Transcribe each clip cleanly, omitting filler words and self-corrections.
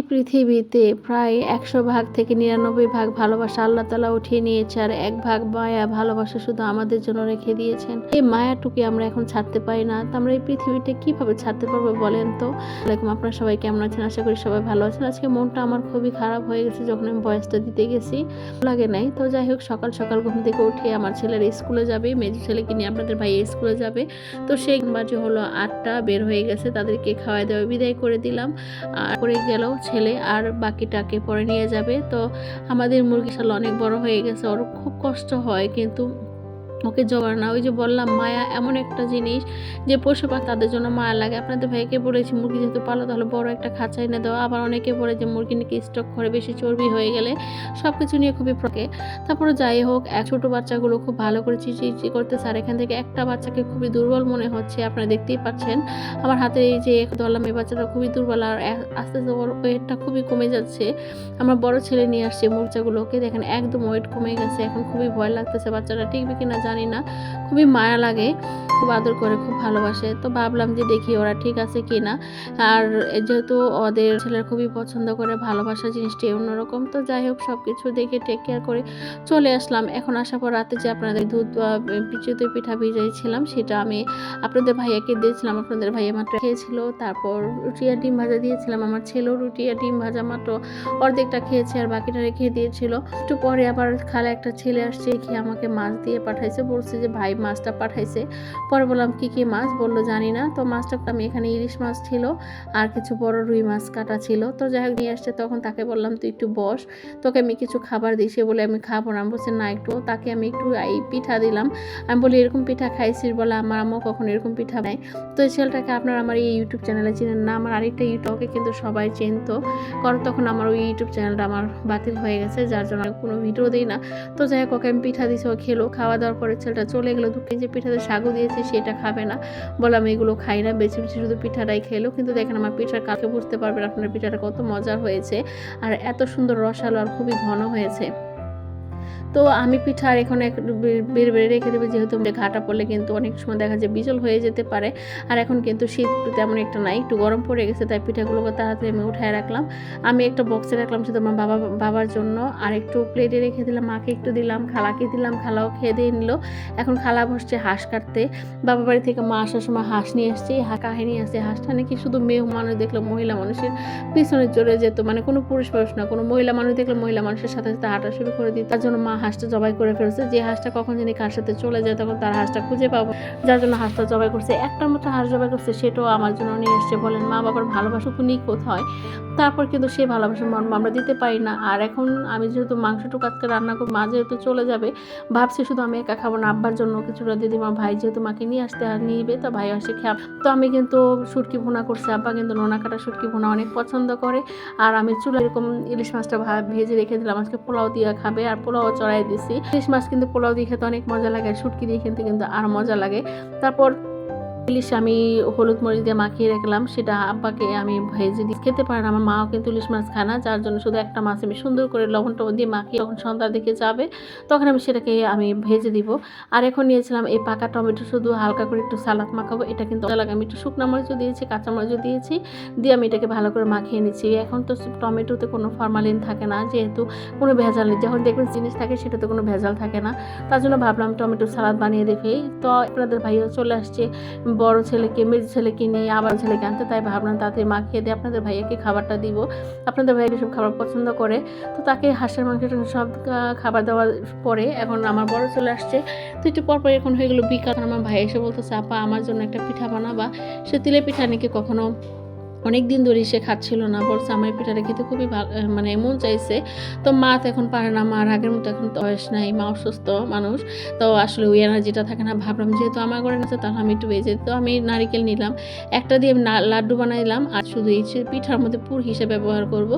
এই পৃথিবীতে প্রায় ১০০ ভাগ থেকে ৯৯ ভাগ ভালোবাসা আল্লাহ তাআলা উঠিয়ে নিয়েছে, আর ১ ভাগ মায়া ভালোবাসা শুধু আমাদের জন্য রেখে দিয়েছেন। এই মায়াটুকু আমরা এখন ছাড়তে পারি না, তো আমরা এই পৃথিবীটা কিভাবে ছাড়তে পারবো বলেন তো? আসসালামু আলাইকুম, আপনারা সবাই কেমন আছেন? আশা করি সবাই ভালো আছেন। আজকে মনটা আমার খুবই খারাপ হয়ে গেছে যখন আমি ভয়েসটা দিতে গেছি, লাগে নাই। তো যাই হোক, সকাল সকাল ঘুম থেকে উঠে আমার ছেলের স্কুলে যাবে, মেজো ছেলেকে নিয়ে আপনাদের ভাই স্কুলে যাবে। তো সেই বাজে হলো ৮টা, বের হয়ে গেছে, তাদেরকে খাওয়াই দেওয়া বিদায় করে দিলাম। আর করে গেল ছেলে, আর বাকিটাকে পরে নিয়ে যাবে। তো আমাদের মুরগি শাল অনেক বড় হয়ে গেছে, ওর খুব কষ্ট হয়, কিন্তু ওকে জোগাড় না। ওই যে বললাম, মায়া এমন একটা জিনিস যে পশু পাখি তাদের জন্য মায়া লাগে। আপনাদের ভাইকে বলেছি মুরগি যেহেতু পালো তাহলে বড় একটা খাঁচা এনে দেওয়া। আবার অনেকে বলে যে মুরগি নাকি স্টক করে বেশি চর্বি হয়ে গেলে, সব কিছু নিয়ে খুবই প্রকে। তারপরে যাই হোক, ছোটো বাচ্চাগুলো খুব ভালো করে চিচিচি করতেছে, আর এখান থেকে একটা বাচ্চাকে খুবই দুর্বল মনে হচ্ছে, আপনারা দেখতেই পাচ্ছেন আমার হাতে এই যে ধরলাম, এই বাচ্চাটা খুবই দুর্বল, আর আস্তে আস্তে ওর ওয়েটটা খুবই কমে যাচ্ছে। আমার বড় ছেলে নিয়ে আসছে মুরচাগুলোকে, দেখেন একদম ওয়েট কমে গেছে। এখন খুবই ভয় লাগতেছে, বাচ্চাটা টিকবে কিনা জানি না। খুবই মায়া লাগে, খুব আদর করে, খুব ভালোবাসে। তো ভাবলাম যে দেখি ওরা ঠিক আছে কিনা। আর যেহেতু ওদের ছেলের খুবই পছন্দ করে, ভালোবাসা জিনিসটি অন্যরকম। তো যাই হোক, সব কিছু দেখে টেক কেয়ার করে চলে আসলাম। এখন আসার পর রাতে যে আপনাদের দুধ চিতই পিঠা ভিজাইছিলাম, সেটা আমি আপনাদের ভাইয়াকে দিয়েছিলাম। আপনাদের ভাইয়া মাত্র খেয়েছিল। তারপর রুটি আর ডিম ভাজা দিয়েছিলাম, আমার ছেলেও রুটি আর ডিম ভাজা মাত্র অর্ধেকটা খেয়েছে, আর বাকিটা রেখে দিয়েছিল। একটু পরে আবার খালা একটা ছেলে আসছে, খেয়ে আমাকে মাছ দিয়ে পাঠাইছে, বলছে যে ভাই মাছটা পাঠাইছে। পরে বললাম কি কি মাছ, বললো জানি না। তো মাছটা আমি এখানে ইলিশ মাছ ছিল, আর কিছু বড় রুই মাছ কাটা ছিল। তো যাই হোক, নিয়ে আসছে, তখন তাকে বললাম তুই একটু বস, তোকে আমি কিছু খাবার দিই। সে বলে আমি খাবো না। আমি বলছি না, একটু। তাকে আমি একটু এই পিঠা দিলাম। আমি বলি এরকম পিঠা খাইছিস? বলে আমার আম্মু কখনো এরকম পিঠা নেয়। তো এই ছেলেটাকে আপনারা আমার এই ইউটিউব চ্যানেলে চিনেন না, আমার আরেকটা ইউটিউবকে কিন্তু সবাই চিনতো, কারণ তখন আমার ওই ইউটিউব চ্যানেলটা আমার বাতিল হয়ে গেছে, যার জন্য আমি কোনো ভিডিও দিই না। তো যাই হোক, ওকে আমি পিঠা দিয়েছি, ও খেলো। খাওয়া দাওয়ার পরে ছেলেটা চলে গেলো। দুঃখে যে পিঠাতে সাগু দিয়েছে সেটা খাবে না, বললাম এগুলো খাই না, বেছে বেছে শুধু পিঠাটাই খেলো। কিন্তু দেখেন আমার পিঠার কালকে বুঝতে পারবেন আপনার পিঠাটা কত মজার হয়েছে, আর এত সুন্দর রসালো, আর খুবই ঘন হয়েছে। তো আমি পিঠা আর এখন বেড়ে বেড়ে রেখে দেবো, যেহেতু ঘাটা পড়লে কিন্তু অনেক সময় দেখা যায় বিজল হয়ে যেতে পারে। আর এখন কিন্তু শীত তেমন একটা নাই, একটু গরম পড়ে গেছে, তাই পিঠাগুলোকে তাড়াতাড়ি আমি উঠায় রাখলাম। আমি একটা বক্সে রাখলাম শুধু আমার বাবার জন্য, আর একটু প্লেটে রেখে দিলাম, মাকে একটু দিলাম, খালাকে দিলাম, খালাও খেয়ে দিয়ে নিল। এখন খালা বসছে হাঁস কাটতে। বাবার বাড়ি থেকে মা আসার সময় হাঁস নিয়ে এসছে, কাহিনী আছে। হাঁসটা নাকি শুধু মেয়ে মানুষ দেখলে মহিলা মানুষের পিছনে চলে যেত, মানে কোনো পুরুষ মানুষ না, কোনো মহিলা মানুষ দেখলে মহিলা মানুষের সাথে সাথে হাঁটা শুরু করে দিত। তার জন্য মা হাঁসটা জবাই করে ফেলছে। যে হাঁসটা কখন জানি কার সাথে চলে যায়, তখন তার হাঁসটা খুঁজে পাবো, যার জন্য হাঁসটা জবাই করছে। একটা মাত্র হাঁস জবাই করছে, সেটাও আমার জন্য নিয়ে এসছে। বলেন মা বাবার ভালোবাসা নিয়ে কোথায়? তারপর কিন্তু সেই ভালোবাসার মর্ম আমরা দিতে পারি না। আর এখন আমি যেহেতু মাংসটুকু আজকে রান্না করবো, মা যেহেতু চলে যাবে, ভাবছি শুধু আমি একা খাবো না, আব্বার জন্য কিছুটা দিদিমা ভাই যেহেতু মাকে নিয়ে আসতে আর নিবে, তো ভাই আসে খাব। তো আমি কিন্তু শুটকি ভুনা করছি, আব্বা কিন্তু নোনা কাটা শুটকি ভুনা অনেক পছন্দ করে। আর আমি চুলা এরকম ইলিশ মাছটা ভেজে রেখে দিলাম, আজকে পোলাও দিয়ে খাবে, আর পোলাও চড়াই দিছি। ইলিশ মাছ কিন্তু পোলাও দিয়ে খেতে অনেক মজা লাগে, আর শুটকি দিয়ে খেতে কিন্তু আর মজা লাগে। তারপর ইলিশ আমি হলুদ মরিচ দিয়ে মাখিয়ে রাখলাম, সেটা আব্বাকে আমি ভেজে দিয়ে খেতে পারেন। আমার মাও কিন্তু ইলিশ মাছ খায় না, যার জন্য শুধু একটা মাছ আমি সুন্দর করে লবণ টবণ দিয়ে মাখিয়ে, যখন সন্ধ্যা দিকে যাবে তখন আমি সেটাকে আমি ভেজে দিব। আর এখন নিয়েছিলাম এই পাকা টমেটো, শুধু হালকা করে একটু সালাদ মাখাবো। এটা কিন্তু লাগে, আমি একটু শুকনো মরিচও দিয়েছি, কাঁচা মরিচও দিয়েছি, দিয়ে আমি এটাকে ভালো করে মাখিয়ে নিচ্ছি। এখন তো টমেটোতে কোনো ফরমালিন থাকে না, যেহেতু কোনো ভেজাল নেই। যখন দেখবেন জিনিস থাকে সেটাতে কোনো ভেজাল থাকে না, তার জন্য ভাবলাম টমেটো সালাদ বানিয়ে দেখি। তো আপনাদের ভাইও চলে আসছে, বড় ছেলেকে মেজো ছেলেকে নিয়ে আবার ছেলেকে আনতে, তাই ভাবলাম তাতে মাখিয়ে দিয়ে আপনাদের ভাইয়াকে খাবারটা দিব। আপনাদের ভাইয়া সব খাবার পছন্দ করে, তো তাকে হাঁসের মাংসটা সব খাবার দেওয়ার পরে এখন আমার বড় চলে আসছে। তো একটু পরপর এখন হয়ে গেলো বিকাল, আমার ভাই এসে বলতেছে আপা আমার জন্য একটা পিঠা বানাবা। সে তিলে পিঠা নাকি কখনো অনেক দিন ধরেই সে খাচ্ছিল না, বলছে আমার পিঠাটা খেতে খুবই মানে মন চাইছে। তো মা তো এখন পারে না, মার আগের মতো এখন তো বয়স নাই, মা অসুস্থ মানুষ, তো আসলে ওই এনার্জিটা থাকে না। ভাবলাম যেহেতু আমার ঘরে আছে তাহলে আমি একটু ভেজে, তো আমি নারিকেল নিলাম, একটা দিয়ে লাড্ডু বানাইলাম, আর শুধু এই পিঠার মধ্যে পুর হিসেবে ব্যবহার করব।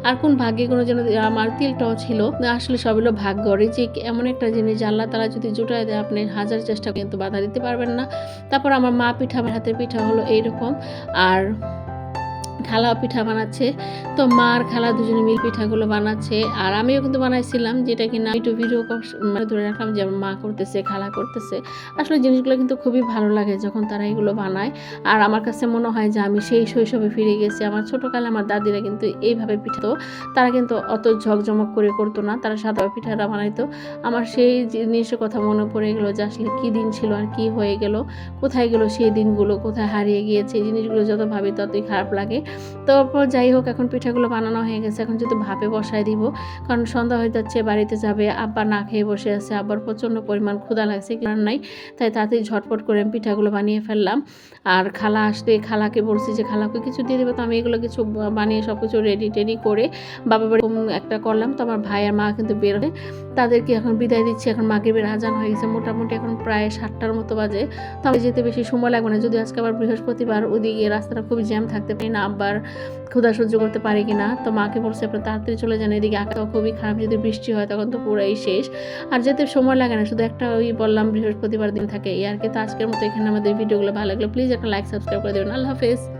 আর কোন ভাগ্যে কোনো যেন আমার তিলটাও ছিল, আসলে সব হলো ভাগ্য। রিজিক এমন একটা জিনিস, আল্লাহ তাআলা যদি জুটায় দেয়, আপনি হাজার চেষ্টা কিন্তু বাধা দিতে পারবেন না। তারপর আমার মা পিঠা, আমার হাতের পিঠা হলো এইরকম। আর খালা পিঠা বানাচ্ছে। তো মা আর খালা দুজনে মিল পিঠাগুলো বানাচ্ছে, আর আমিও কিন্তু বানাইছিলাম, যেটা কিনা একটু ভিডিও মানে ধরে রাখলাম যে মা করতেছে, খালা করতেছে। আসলে জিনিসগুলো কিন্তু খুবই ভালো লাগে যখন তারা এগুলো বানায়। আর আমার কাছে মনে হয় যে আমি সেই শৈশবে ফিরে গেছি। আমার ছোটোকালে আমার দাদিরা কিন্তু এইভাবে পিঠা তো তারা কিন্তু অত ঝকঝমক করে করতো না, তারা সাদা পিঠাটা বানাইতো। আমার সেই জিনিসের কথা মনে পড়ে গেলো যে আসলে কী দিন ছিল আর কি হয়ে গেল, কোথায় গেল সেই দিনগুলো, কোথায় হারিয়ে গিয়েছে। এই জিনিসগুলো যত ভাবি ততই খারাপ লাগে। তারপর যাই হোক, এখন পিঠাগুলো বানানো হয়ে গেছে, এখন যেহেতু ভাপে বসায় দিব, কারণ সন্ধ্যা হয়ে যাচ্ছে, বাড়িতে যাবে। আব্বা না খেয়ে বসে আছে, আব্বার প্রচণ্ড পরিমাণ ক্ষুধা লাগছে, কারণ নাই, তাই তাড়াতাড়ি ঝটপট করে আমি পিঠাগুলো বানিয়ে ফেললাম। আর খালা আসলে খালাকে বলছি যে খালাকে কিছু দিয়ে দেবো, তো আমি এগুলো কিছু বানিয়ে সব কিছু রেডি টেডি করে বাবা বাড়ি একটা করলাম। তো আমার ভাই আর মা কিন্তু বের হয়ে তাদেরকে এখন বিদায় দিচ্ছি। এখন মাগরিবের আজান হয়ে গেছে, মোটামুটি এখন প্রায় 7টার মতো বাজে। তো আমি যেতে বেশি সময় লাগবে না, যদি আজকে আবার বৃহস্পতিবার, ওদিকে রাস্তাটা খুবই জ্যাম থাকতে পারি না, আবার ক্ষুধা সহ্য করতে পারি কিনা। তো মাকে বলছে আপনার তাড়াতাড়ি চলে যান, এদিকে আঁকা খুবই খারাপ, যদি বৃষ্টি হয় তখন তো পুরাই শেষ। আর যেতে সময় লাগে না, শুধু একটা ওই বললাম বৃহস্পতিবার দিন থাকে এই আর কি। তো আজকের মতো এখানে আমাদের ভিডিওগুলো ভালো লাগলো প্লিজ একটা লাইক সাবস্ক্রাইব করে দেবেন। আল্লাহ হাফেজ।